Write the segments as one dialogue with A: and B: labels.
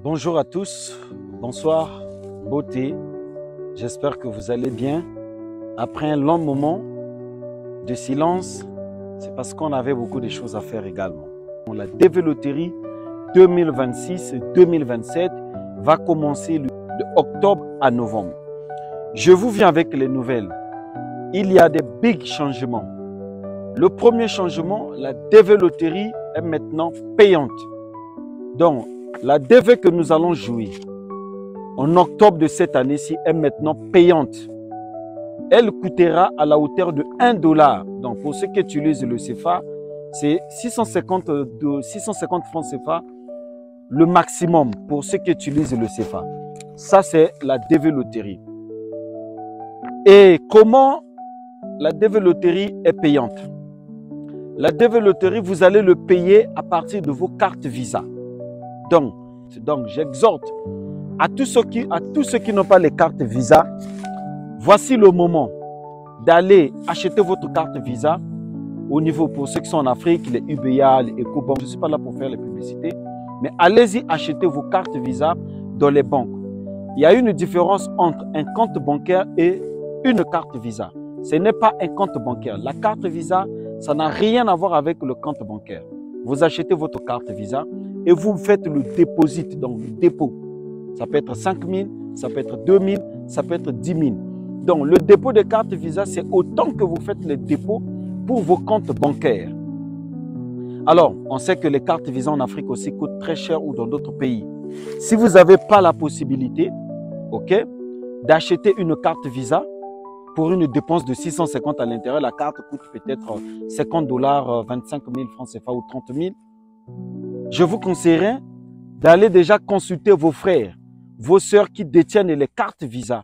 A: Bonjour à tous, bonsoir, beauté. J'espère que vous allez bien. Après un long moment de silence, c'est parce qu'on avait beaucoup de choses à faire également. La développerie 2026-2027 va commencer de octobre à novembre. Je vous viens avec les nouvelles. Il y a des big changements. Le premier changement, la développerie est maintenant payante. Donc, la DV que nous allons jouer en octobre de cette année-ci est maintenant payante. Elle coûtera à la hauteur de 1 $. Donc, pour ceux qui utilisent le CFA, c'est 650 francs CFA, le maximum pour ceux qui utilisent le CFA. Ça, c'est la DV loterie. Et comment la DV loterie est payante? La DV loterie, vous allez le payer à partir de vos cartes Visa. Donc j'exhorte à tous ceux qui n'ont pas les cartes Visa, voici le moment d'aller acheter votre carte Visa au niveau, pour ceux qui sont en Afrique, les UBA, les EcoBank. Je ne suis pas là pour faire les publicités, mais allez-y acheter vos cartes Visa dans les banques. Il y a une différence entre un compte bancaire et une carte Visa. Ce n'est pas un compte bancaire. La carte Visa, ça n'a rien à voir avec le compte bancaire. Vous achetez votre carte Visa et vous faites le dépôt, donc le dépôt. Ça peut être 5 000, ça peut être 2 000, ça peut être 10 000. Donc le dépôt de carte Visa, c'est autant que vous faites les dépôts pour vos comptes bancaires. Alors, on sait que les cartes Visa en Afrique aussi coûtent très cher ou dans d'autres pays. Si vous n'avez pas la possibilité, d'acheter une carte Visa, pour une dépense de 650 à l'intérieur, la carte coûte peut-être 50 $, 25 000 francs CFA ou 30 000. Je vous conseillerais d'aller déjà consulter vos frères, vos sœurs qui détiennent les cartes Visa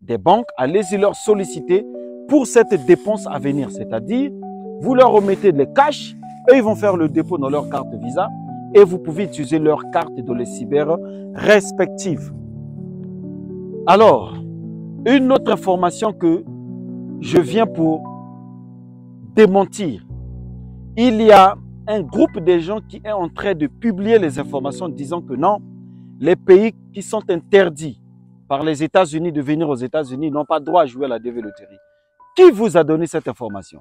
A: des banques. Allez-y leur solliciter pour cette dépense à venir. C'est-à-dire, vous leur remettez les cash, eux ils vont faire le dépôt dans leur carte Visa et vous pouvez utiliser leur carte dans les cyber respectives. Alors, une autre information que je viens pour démentir. Il y a un groupe de gens qui est en train de publier les informations disant que non, les pays qui sont interdits par les États-Unis de venir aux États-Unis n'ont pas droit à jouer à la DV loterie. Qui vous a donné cette information?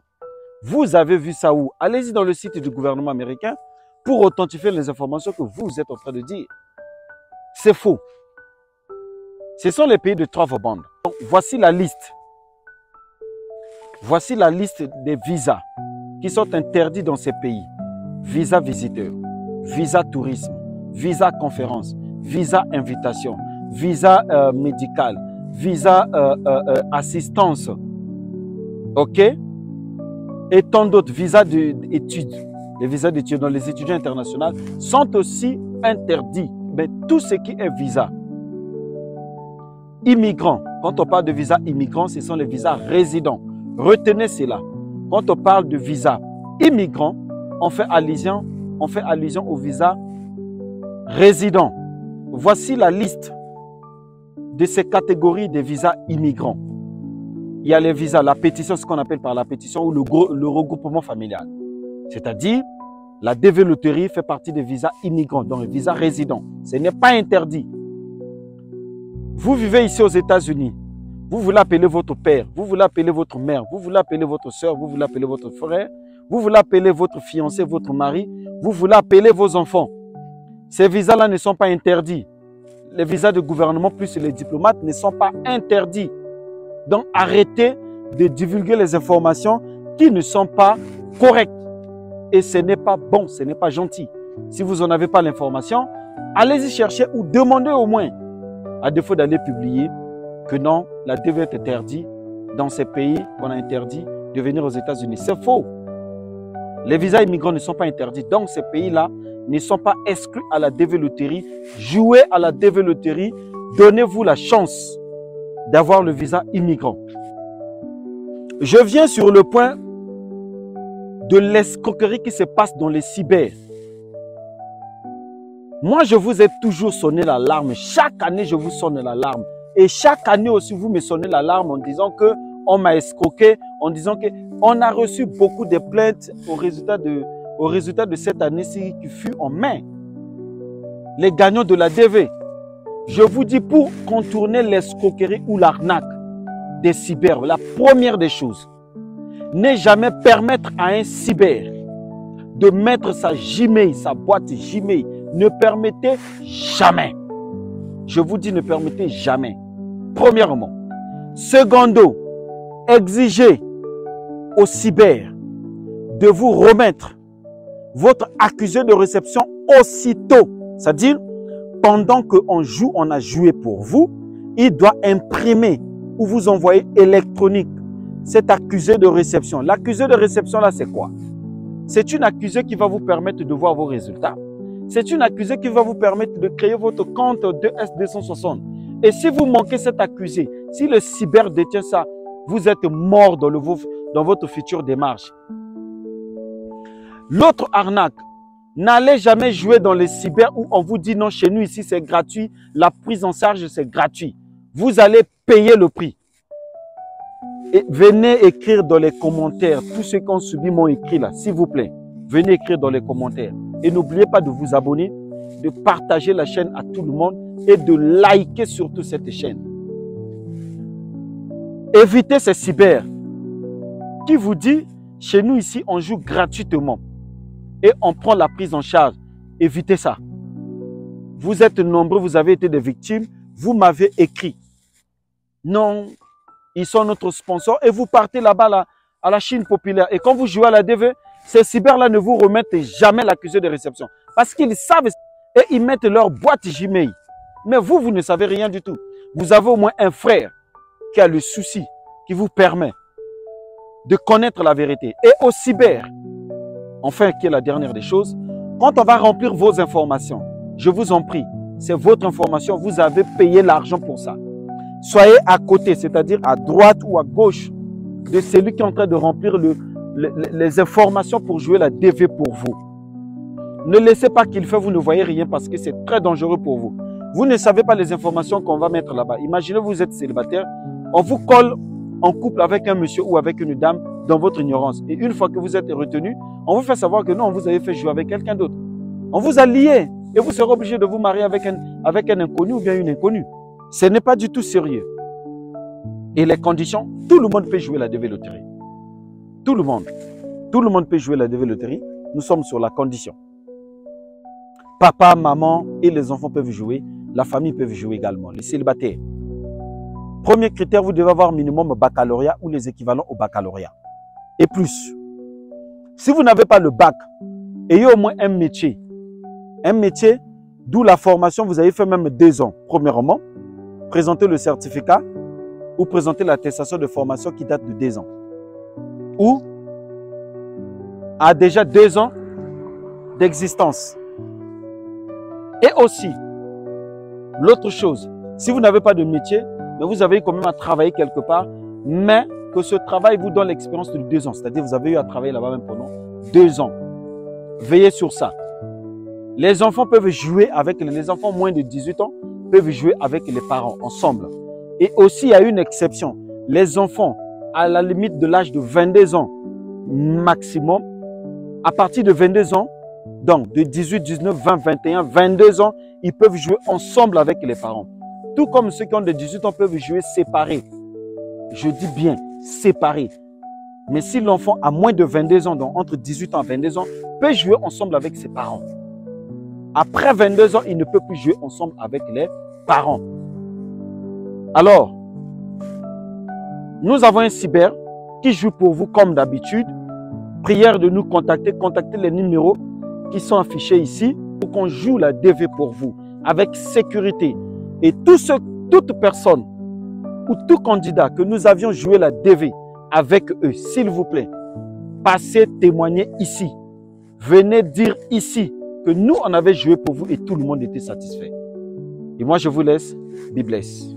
A: Vous avez vu ça où? Allez-y dans le site du gouvernement américain pour authentifier les informations que vous êtes en train de dire. C'est faux. Ce sont les pays de travel ban. Donc, voici la liste. Voici la liste des visas qui sont interdits dans ces pays. Visa visiteur, visa tourisme, visa conférence, visa invitation, visa médical, visa assistance, et tant d'autres, visa d'études. Les visas d'études dans les étudiants internationaux sont aussi interdits. Mais tout ce qui est visa immigrant, quand on parle de visa immigrant, ce sont les visas résidents. Retenez cela. Quand on parle de visa immigrant, on fait allusion au visa résident. Voici la liste de ces catégories de visas immigrants. Il y a les visas, la pétition, ce qu'on appelle par la pétition, ou le regroupement familial. C'est-à-dire, la DV loterie fait partie des visas immigrants, donc les visas résidents. Ce n'est pas interdit. Vous vivez ici aux États-Unis. Vous voulez appeler votre père, vous voulez appeler votre mère, vous voulez appeler votre soeur, vous voulez appeler votre frère, vous voulez appeler votre fiancé, votre mari, vous voulez appeler vos enfants. Ces visas-là ne sont pas interdits. Les visas de gouvernement plus les diplomates ne sont pas interdits. Donc arrêtez de divulguer les informations qui ne sont pas correctes. Et ce n'est pas bon, ce n'est pas gentil. Si vous n'en avez pas l'information, allez-y chercher ou demandez au moins, à défaut d'aller publier, que non, la DV est interdite dans ces pays qu'on a interdit de venir aux États-Unis. C'est faux. Les visas immigrants ne sont pas interdits. Donc ces pays-là ne sont pas exclus à la DV loterie. Jouez à la DV loterie. Donnez-vous la chance d'avoir le visa immigrant. Je viens sur le point de l'escroquerie qui se passe dans les cyber. Moi, je vous ai toujours sonné l'alarme. Chaque année, je vous sonne l'alarme. Et chaque année aussi, vous me sonnez l'alarme en disant qu'on m'a escroqué, en disant qu'on a reçu beaucoup de plaintes au résultat de cette année-ci qui fut en mai. Les gagnants de la DV, Je vous dis, pour contourner l'escroquerie ou l'arnaque des cyber, la première des choses, ne jamais permettre à un cyber de mettre sa Gmail, sa boîte Gmail. Ne permettez jamais. Je vous dis, ne permettez jamais. Premièrement. Secondo, exigez au cyber de vous remettre votre accusé de réception aussitôt. C'est-à-dire, pendant qu'on joue, on a joué pour vous, il doit imprimer ou vous envoyer électronique cet accusé de réception. L'accusé de réception, là, c'est quoi? C'est une accusée qui va vous permettre de voir vos résultats. C'est une accusée qui va vous permettre de créer votre compte 2S260. Et si vous manquez cet accusé, si le cyber détient ça, vous êtes mort dans votre future démarche. L'autre arnaque, n'allez jamais jouer dans les cyber où on vous dit non, chez nous ici c'est gratuit, la prise en charge c'est gratuit. Vous allez payer le prix. Et venez écrire dans les commentaires, tous ceux qui ont subi m'ont écrit là, s'il vous plaît. Venez écrire dans les commentaires. Et n'oubliez pas de vous abonner, de partager la chaîne à tout le monde et de liker surtout cette chaîne. Évitez ces cyber qui vous dit, chez nous ici, on joue gratuitement et on prend la prise en charge. Évitez ça. Vous êtes nombreux, vous avez été des victimes, vous m'avez écrit. Non, ils sont notre sponsor et vous partez là-bas à la Chine populaire. Et quand vous jouez à la DV, ces cyber-là ne vous remettent jamais l'accusé de réception. Parce qu'ils savent et ils mettent leur boîte Gmail. Mais vous, vous ne savez rien du tout. Vous avez au moins un frère qui a le souci, qui vous permet de connaître la vérité. Et au cyber, enfin, qui est la dernière des choses, quand on va remplir vos informations, je vous en prie, c'est votre information, vous avez payé l'argent pour ça. Soyez à côté, c'est-à-dire à droite ou à gauche de celui qui est en train de remplir les informations pour jouer la DV pour vous. Ne laissez pas qu'il fait, vous ne voyez rien parce que c'est très dangereux pour vous. Vous ne savez pas les informations qu'on va mettre là-bas. Imaginez vous êtes célibataire, on vous colle en couple avec un monsieur ou avec une dame dans votre ignorance. Et une fois que vous êtes retenu, on vous fait savoir que non, vous avez fait jouer avec quelqu'un d'autre. On vous a lié et vous serez obligé de vous marier avec un inconnu ou bien une inconnue. Ce n'est pas du tout sérieux. Et les conditions, tout le monde peut jouer la DV loterie. Tout le monde. Tout le monde peut jouer la DV loterie. Nous sommes sur la condition. Papa, maman et les enfants peuvent jouer. La famille peut jouer également. Les célibataires. Premier critère, vous devez avoir minimum baccalauréat ou les équivalents au baccalauréat. Et plus. Si vous n'avez pas le bac, ayez au moins un métier. Un métier, d'où la formation, vous avez fait même 2 ans. Premièrement, présentez le certificat ou présentez l'attestation de formation qui date de 2 ans. Ou a déjà 2 ans d'existence. Et aussi, l'autre chose, si vous n'avez pas de métier, mais vous avez quand même à travailler quelque part, mais que ce travail vous donne l'expérience de 2 ans. C'est-à-dire que vous avez eu à travailler là-bas même pendant 2 ans. Veillez sur ça. Les enfants peuvent jouer avec les enfants moins de 18 ans, peuvent jouer avec les parents ensemble. Et aussi, il y a une exception. Les enfants, à la limite de l'âge de 22 ans maximum, à partir de 22 ans, donc de 18, 19, 20, 21, 22 ans, ils peuvent jouer ensemble avec les parents. Tout comme ceux qui ont de 18 ans peuvent jouer séparés. Je dis bien séparés. Mais si l'enfant a moins de 22 ans, donc entre 18 ans et 22 ans, peut jouer ensemble avec ses parents. Après 22 ans, il ne peut plus jouer ensemble avec les parents. Alors, nous avons un cyber qui joue pour vous comme d'habitude. Prière de nous contacter, contactez les numéros qui sont affichés ici pour qu'on joue la DV pour vous avec sécurité. Et toute personne ou tout candidat que nous avions joué la DV avec eux, s'il vous plaît, passez témoigner ici. Venez dire ici que nous, on avait joué pour vous et tout le monde était satisfait. Et moi, je vous laisse. Be blessed.